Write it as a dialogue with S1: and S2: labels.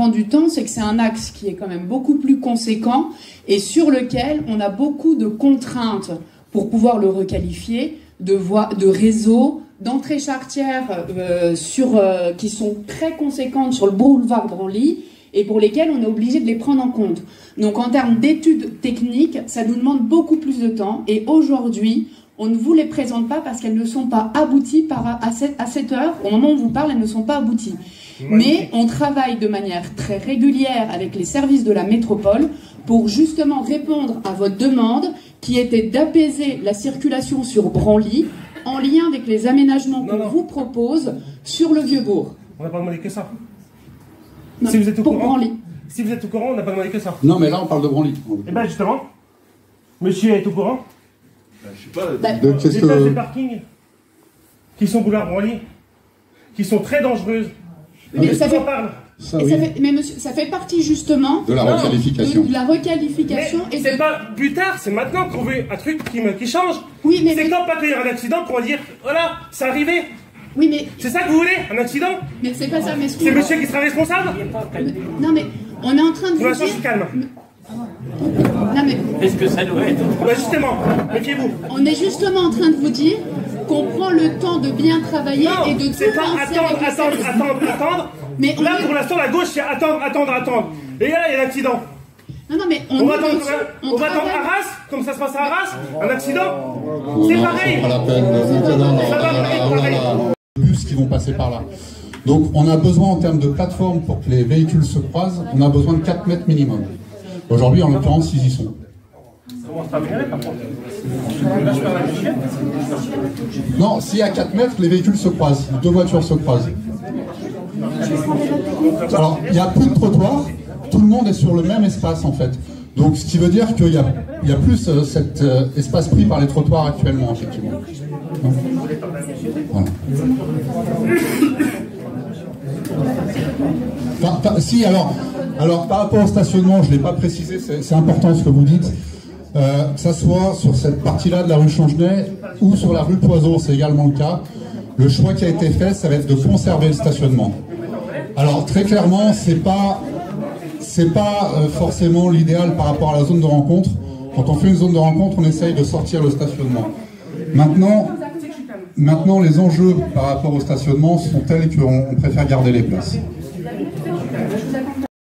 S1: prend du temps, c'est que c'est un axe qui est quand même beaucoup plus conséquent et sur lequel on a beaucoup de contraintes pour pouvoir le requalifier, de réseaux, d'entrées charretières qui sont très conséquentes sur le boulevard Branly et pour lesquelles on est obligé de les prendre en compte. Donc en termes d'études techniques, ça nous demande beaucoup plus de temps et aujourd'hui, on ne vous les présente pas parce qu'elles ne sont pas abouties à cette heure. Au moment où on vous parle, elles ne sont pas abouties. Mais on travaille de manière très régulière avec les services de la métropole pour justement répondre à votre demande qui était d'apaiser la circulation sur Branly en lien avec les aménagements qu'on vous propose sur le Vieux-Bourg.
S2: On n'a pas demandé que ça.
S1: Non,
S2: si vous êtes au courant,
S1: Branly.
S2: Si vous êtes au courant, on n'a pas demandé que ça.
S3: Non, mais là, on parle de Branly.
S2: Eh bien, justement, monsieur est au courant.
S4: Je sais pas.
S2: Les places de parking qui sont boulevard Branly, qui sont très dangereuses.
S1: Mais ça fait,
S3: ça, oui.
S1: mais monsieur, ça fait partie justement
S3: de la requalification.
S1: De la requalification.
S2: Mais c'est pas plus tard, c'est maintenant qu'on veut un truc qui change.
S1: Oui, mais
S2: c'est quand pas qu'il y a un accident qu'on va dire voilà, c'est arrivé.
S1: Oui, mais
S2: c'est ça que vous voulez, un accident?
S1: Mais c'est pas ça, mais
S2: c'est monsieur qui sera responsable?
S1: Non, mais on est en train de
S2: vous dire. Je suis calme.
S1: Non, mais
S5: est-ce que ça doit être?
S2: Bah justement, méfiez-vous.
S1: On est justement en train de vous dire qu'on prend le temps de bien travailler
S2: non,
S1: et de tout penser
S2: attendre. Mais là, pour l'instant, la gauche, c'est attendre. Et là, il y a l'accident.
S1: Non, mais
S2: on va attendre à Arras, comme ça se passe à Arras, un accident. C'est pareil.
S3: Pas la peine. Les bus qui vont passer par là. Donc, on a besoin, en termes de plateforme, pour que les véhicules se croisent, on a besoin de 4 mètres minimum. Aujourd'hui, en l'occurrence, ils y sont. Non, si à 4 mètres, les véhicules se croisent, 2 voitures se croisent. Alors, il n'y a plus de trottoir, tout le monde est sur le même espace en fait. Donc, ce qui veut dire qu'il y a plus cet espace pris par les trottoirs actuellement, effectivement. Voilà. Si, alors, par rapport au stationnement, je ne l'ai pas précisé, c'est important ce que vous dites. Que ça soit sur cette partie-là de la rue Changenay ou sur la rue Poiseau, c'est également le cas. Le choix qui a été fait, ça va être de conserver le stationnement. Alors très clairement, c'est pas forcément l'idéal par rapport à la zone de rencontre. Quand on fait une zone de rencontre, on essaye de sortir le stationnement. Maintenant, les enjeux par rapport au stationnement sont tels qu'on préfère garder les places.